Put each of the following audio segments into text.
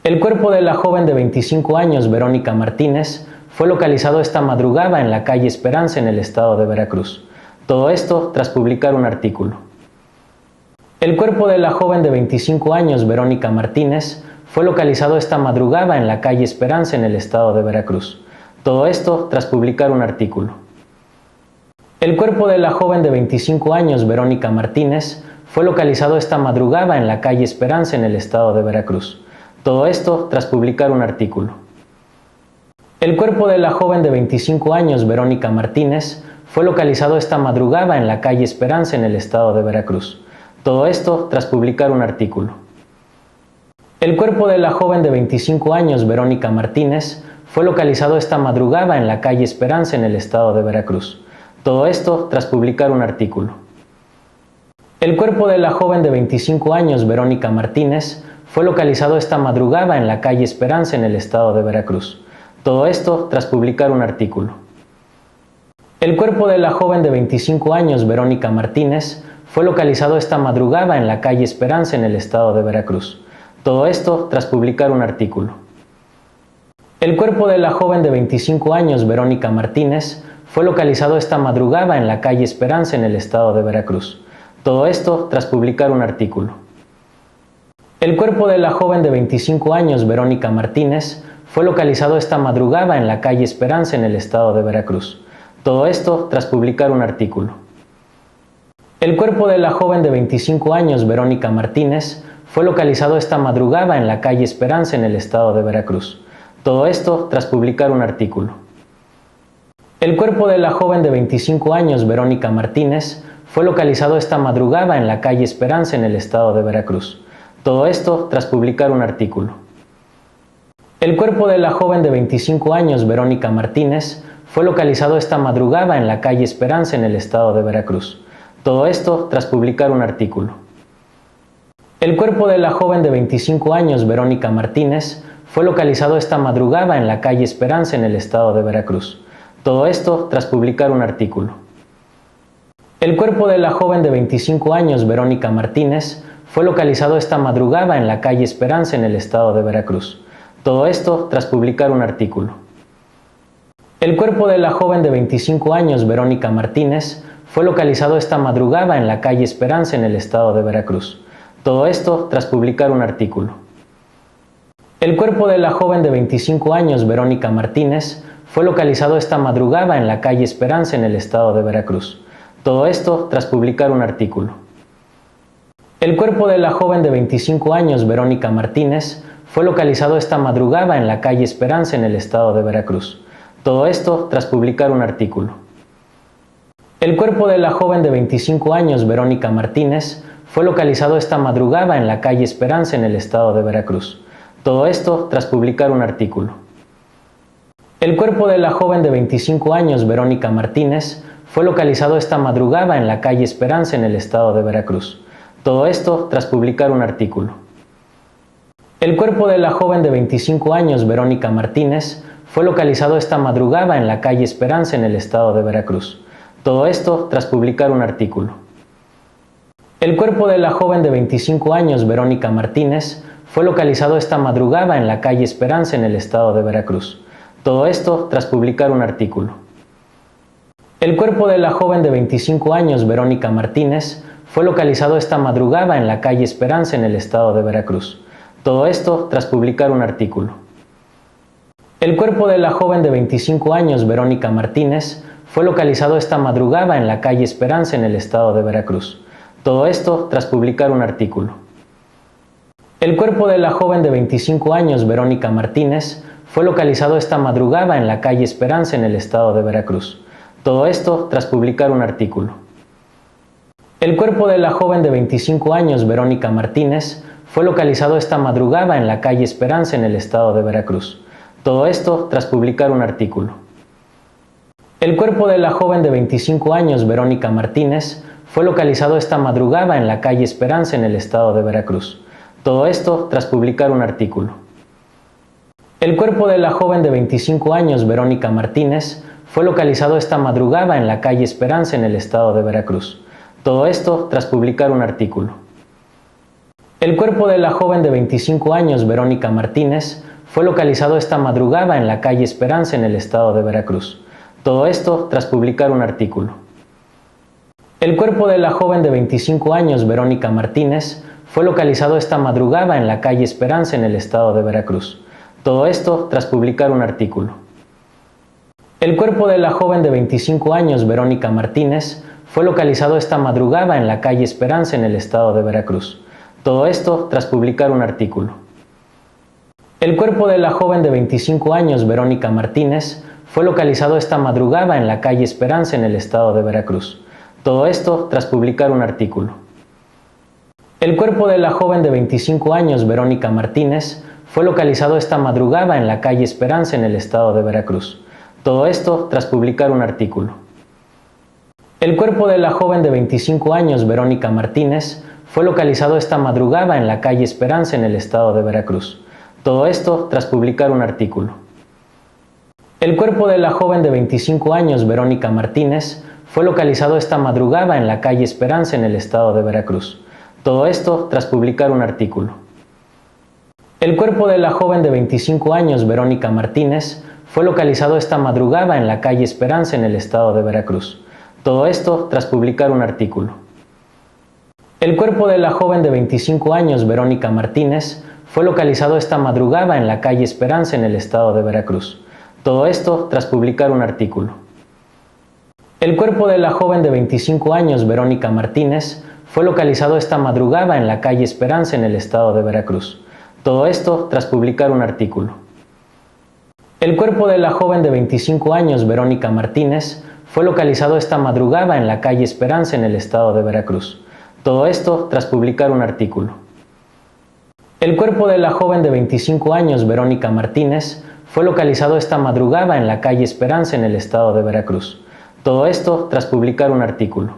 El cuerpo de la joven de 25 años, Verónica Martínez, fue localizado esta madrugada en la calle Esperanza, en el estado de Veracruz. Todo esto tras publicar un artículo. El cuerpo de la joven de 25 años, Verónica Martínez, fue localizado esta madrugada en la calle Esperanza, en el estado de Veracruz. Todo esto tras publicar un artículo. El cuerpo de la joven de 25 años, Verónica Martínez, fue localizado esta madrugada en la calle Esperanza, en el estado de Veracruz. Todo esto tras publicar un artículo. El cuerpo de la joven de 25 años, Verónica Martínez, fue localizado esta madrugada en la calle Esperanza, en el estado de Veracruz. Todo esto tras publicar un artículo. El cuerpo de la joven de 25 años, Verónica Martínez, fue localizado esta madrugada en la calle Esperanza, en el estado de Veracruz. Todo esto tras publicar un artículo. El cuerpo de la joven de 25 años, Verónica Martínez, fue localizado esta madrugada en la calle Esperanza, en el estado de Veracruz. Todo esto tras publicar un artículo. El cuerpo de la joven de 25 años, Verónica Martínez, fue localizado esta madrugada en la calle Esperanza, en el estado de Veracruz. Todo esto tras publicar un artículo. El cuerpo de la joven de 25 años, Verónica Martínez, fue localizado esta madrugada en la calle Esperanza, en el estado de Veracruz. Todo esto tras publicar un artículo. El cuerpo de la joven de 25 años, Verónica Martínez, fue localizado esta madrugada en la calle Esperanza, en el estado de Veracruz. Todo esto tras publicar un artículo. El cuerpo de la joven de 25 años, Verónica Martínez, fue localizado esta madrugada en la calle Esperanza, en el estado de Veracruz. Todo esto tras publicar un artículo. El cuerpo de la joven de 25 años, Verónica Martínez, fue localizado esta madrugada en la calle Esperanza, en el estado de Veracruz. Todo esto tras publicar un artículo. El cuerpo de la joven de 25 años, Verónica Martínez, fue localizado esta madrugada en la calle Esperanza, en el estado de Veracruz. Todo esto tras publicar un artículo. El cuerpo de la joven de 25 años, Verónica Martínez, fue localizado esta madrugada en la calle Esperanza, en el estado de Veracruz. Todo esto tras publicar un artículo. El cuerpo de la joven de 25 años, Verónica Martínez, fue localizado esta madrugada en la calle Esperanza, en el estado de Veracruz. Todo esto tras publicar un artículo. El cuerpo de la joven de 25 años, Verónica Martínez, fue localizado esta madrugada en la calle Esperanza, en el estado de Veracruz. Todo esto tras publicar un artículo. El cuerpo de la joven de 25 años, Verónica Martínez, fue localizado esta madrugada en la calle Esperanza, en el estado de Veracruz. Todo esto tras publicar un artículo. El cuerpo de la joven de 25 años, Verónica Martínez, fue localizado esta madrugada en la calle Esperanza, en el estado de Veracruz. Todo esto tras publicar un artículo. El cuerpo de la joven de 25 años, Verónica Martínez, fue localizado esta madrugada en la calle Esperanza, en el estado de Veracruz. Todo esto tras publicar un artículo. El cuerpo de la joven de 25 años, Verónica Martínez, fue localizado esta madrugada en la calle Esperanza, en el estado de Veracruz. Todo esto tras publicar un artículo. El cuerpo de la joven de 25 años, Verónica Martínez, fue localizado esta madrugada en la calle Esperanza, en el estado de Veracruz. Todo esto tras publicar un artículo. El cuerpo de la joven de 25 años, Verónica Martínez, fue localizado esta madrugada en la calle Esperanza, en el estado de Veracruz. Todo esto tras publicar un artículo. El cuerpo de la joven de 25 años, Verónica Martínez, fue localizado esta madrugada en la calle Esperanza, en el estado de Veracruz. Todo esto tras publicar un artículo. El cuerpo de la joven de 25 años, Verónica Martínez, fue localizado esta madrugada en la calle Esperanza, en el estado de Veracruz. Todo esto tras publicar un artículo. El cuerpo de la joven de 25 años, Verónica Martínez, fue localizado esta madrugada en la calle Esperanza, en el estado de Veracruz. Todo esto tras publicar un artículo. El cuerpo de la joven de 25 años, Verónica Martínez, fue localizado esta madrugada en la calle Esperanza, en el estado de Veracruz. Todo esto tras publicar un artículo. El cuerpo de la joven de 25 años, Verónica Martínez, fue localizado esta madrugada en la calle Esperanza, en el estado de Veracruz. Todo esto tras publicar un artículo. El cuerpo de la joven de 25 años, Verónica Martínez, fue localizado esta madrugada en la calle Esperanza, en el estado de Veracruz. Todo esto tras publicar un artículo. El cuerpo de la joven de 25 años, Verónica Martínez, fue localizado esta madrugada en la calle Esperanza, en el estado de Veracruz. Todo esto tras publicar un artículo. El cuerpo de la joven de 25 años, Verónica Martínez, fue localizado esta madrugada en la calle Esperanza, en el estado de Veracruz. Todo esto tras publicar un artículo. El cuerpo de la joven de 25 años, Verónica Martínez, fue localizado esta madrugada en la calle Esperanza, en el estado de Veracruz. Todo esto tras publicar un artículo. El cuerpo de la joven de 25 años, Verónica Martínez, fue localizado esta madrugada en la calle Esperanza, en el estado de Veracruz. Todo esto tras publicar un artículo. El cuerpo de la joven de 25 años, Verónica Martínez, fue localizado esta madrugada en la calle Esperanza, en el estado de Veracruz. Todo esto tras publicar un artículo. El cuerpo de la joven de 25 años, Verónica Martínez, fue localizado esta madrugada en la calle Esperanza, en el estado de Veracruz. Todo esto tras publicar un artículo. El cuerpo de la joven de 25 años, Verónica Martínez, fue localizado esta madrugada en la calle Esperanza, en el estado de Veracruz. Todo esto tras publicar un artículo. El cuerpo de la joven de 25 años, Verónica Martínez, fue localizado esta madrugada en la calle Esperanza, en el estado de Veracruz. Todo esto tras publicar un artículo. El cuerpo de la joven de 25 años, Verónica Martínez, fue localizado esta madrugada en la calle Esperanza, en el estado de Veracruz. Todo esto tras publicar un artículo. El cuerpo de la joven de 25 años, Verónica Martínez, fue localizado esta madrugada en la calle Esperanza, en el estado de Veracruz. Todo esto tras publicar un artículo. El cuerpo de la joven de 25 años, Verónica Martínez, fue localizado esta madrugada en la calle Esperanza, en el estado de Veracruz. Todo esto tras publicar un artículo. El cuerpo de la joven de 25 años, Verónica Martínez, fue localizado esta madrugada en la calle Esperanza, en el estado de Veracruz. Todo esto tras publicar un artículo.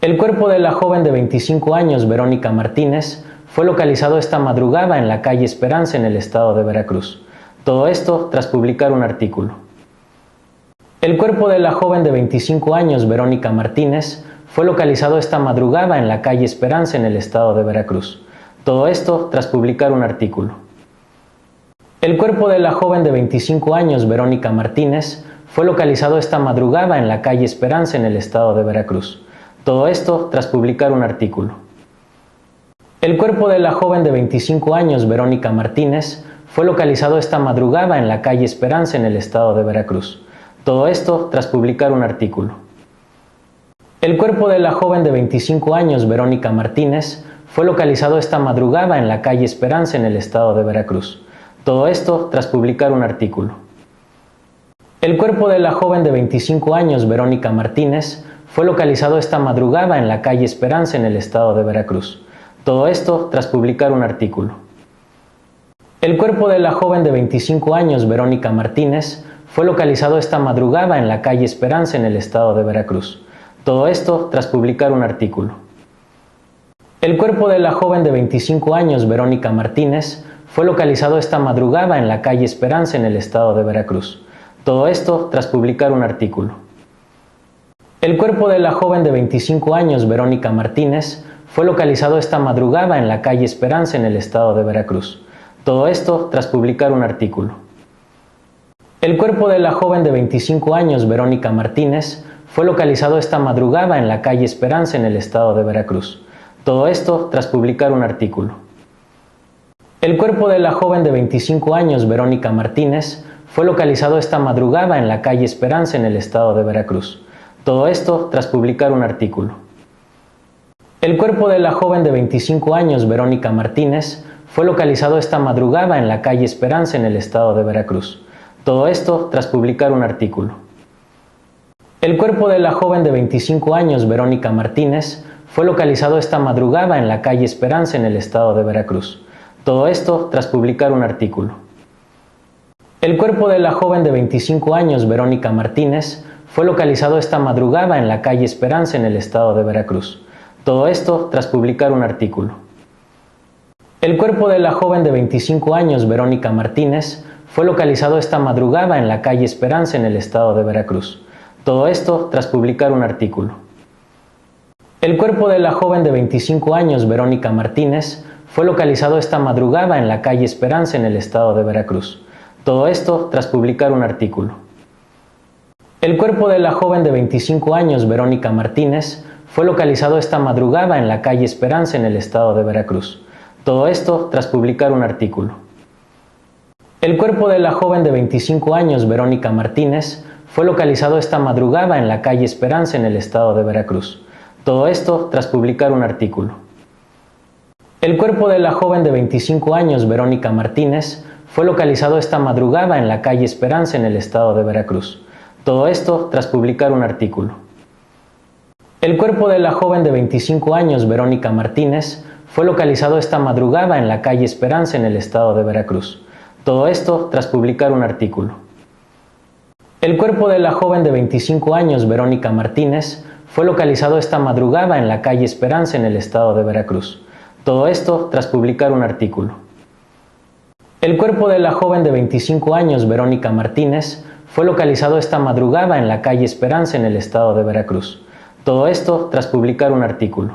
El cuerpo de la joven de 25 años, Verónica Martínez, fue localizado esta madrugada en la calle Esperanza, en el estado de Veracruz. Todo esto tras publicar un artículo. El cuerpo de la joven de 25 años, Verónica Martínez, fue localizado esta madrugada en la calle Esperanza, en el estado de Veracruz. Todo esto tras publicar un artículo. El cuerpo de la joven de 25 años, Verónica Martínez, fue localizado esta madrugada en la calle Esperanza, en el estado de Veracruz. Todo esto tras publicar un artículo. El cuerpo de la joven de 25 años, Verónica Martínez, fue localizado esta madrugada en la calle Esperanza, en el estado de Veracruz. Todo esto tras publicar un artículo. El cuerpo de la joven de 25 años, Verónica Martínez, fue localizado esta madrugada en la calle Esperanza, en el estado de Veracruz. Todo esto tras publicar un artículo. El cuerpo de la joven de 25 años, Verónica Martínez, fue localizado esta madrugada en la calle Esperanza, en el estado de Veracruz. Todo esto tras publicar un artículo. El cuerpo de la joven de 25 años, Verónica Martínez, fue localizado esta madrugada en la calle Esperanza, en el estado de Veracruz. Todo esto tras publicar un artículo. El cuerpo de la joven de 25 años, Verónica Martínez, fue localizado esta madrugada en la calle Esperanza, en el estado de Veracruz. Todo esto tras publicar un artículo. El cuerpo de la joven de 25 años, Verónica Martínez, fue localizado esta madrugada en la calle Esperanza, en el estado de Veracruz. Todo esto tras publicar un artículo. El cuerpo de la joven de 25 años, Verónica Martínez, fue localizado esta madrugada en la calle Esperanza, en el estado de Veracruz. Todo esto tras publicar un artículo. El cuerpo de la joven de 25 años, Verónica Martínez, fue localizado esta madrugada en la calle Esperanza, en el estado de Veracruz. Todo esto tras publicar un artículo. El cuerpo de la joven de 25 años, Verónica Martínez, fue localizado esta madrugada en la calle Esperanza, en el estado de Veracruz. Todo esto tras publicar un artículo. El cuerpo de la joven de 25 años, Verónica Martínez, fue localizado esta madrugada en la calle Esperanza, en el estado de Veracruz. Todo esto tras publicar un artículo. El cuerpo de la joven de 25 años, Verónica Martínez, fue localizado esta madrugada en la calle Esperanza, en el estado de Veracruz. Todo esto tras publicar un artículo. El cuerpo de la joven de 25 años, Verónica Martínez, fue localizado esta madrugada en la calle Esperanza, en el estado de Veracruz. Todo esto tras publicar un artículo. El cuerpo de la joven de 25 años, Verónica Martínez, fue localizado esta madrugada en la calle Esperanza en el estado de Veracruz. Todo esto tras publicar un artículo. El cuerpo de la joven de 25 años, Verónica Martínez, fue localizado esta madrugada en la calle Esperanza en el estado de Veracruz. Todo esto tras publicar un artículo. El cuerpo de la joven de 25 años, Verónica Martínez, fue localizado esta madrugada en la calle Esperanza en el estado de Veracruz. Todo esto tras publicar un artículo. El cuerpo de la joven de 25 años, Verónica Martínez, fue localizado esta madrugada en la calle Esperanza en el estado de Veracruz. Todo esto tras publicar un artículo. El cuerpo de la joven de 25 años, Verónica Martínez, fue localizado esta madrugada en la calle Esperanza en el estado de Veracruz. Todo esto tras publicar un artículo. El cuerpo de la joven de 25 años, Verónica Martínez, fue localizado esta madrugada en la calle Esperanza en el estado de Veracruz. Todo esto tras publicar un artículo. El cuerpo de la joven de 25 años, Verónica Martínez, fue localizado esta madrugada en la calle Esperanza en el estado de Veracruz. Todo esto tras publicar un artículo.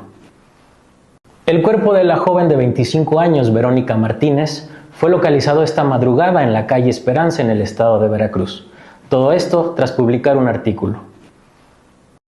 El cuerpo de la joven de 25 años, Verónica Martínez, fue localizado esta madrugada en la calle Esperanza en el estado de Veracruz. Todo esto tras publicar un artículo.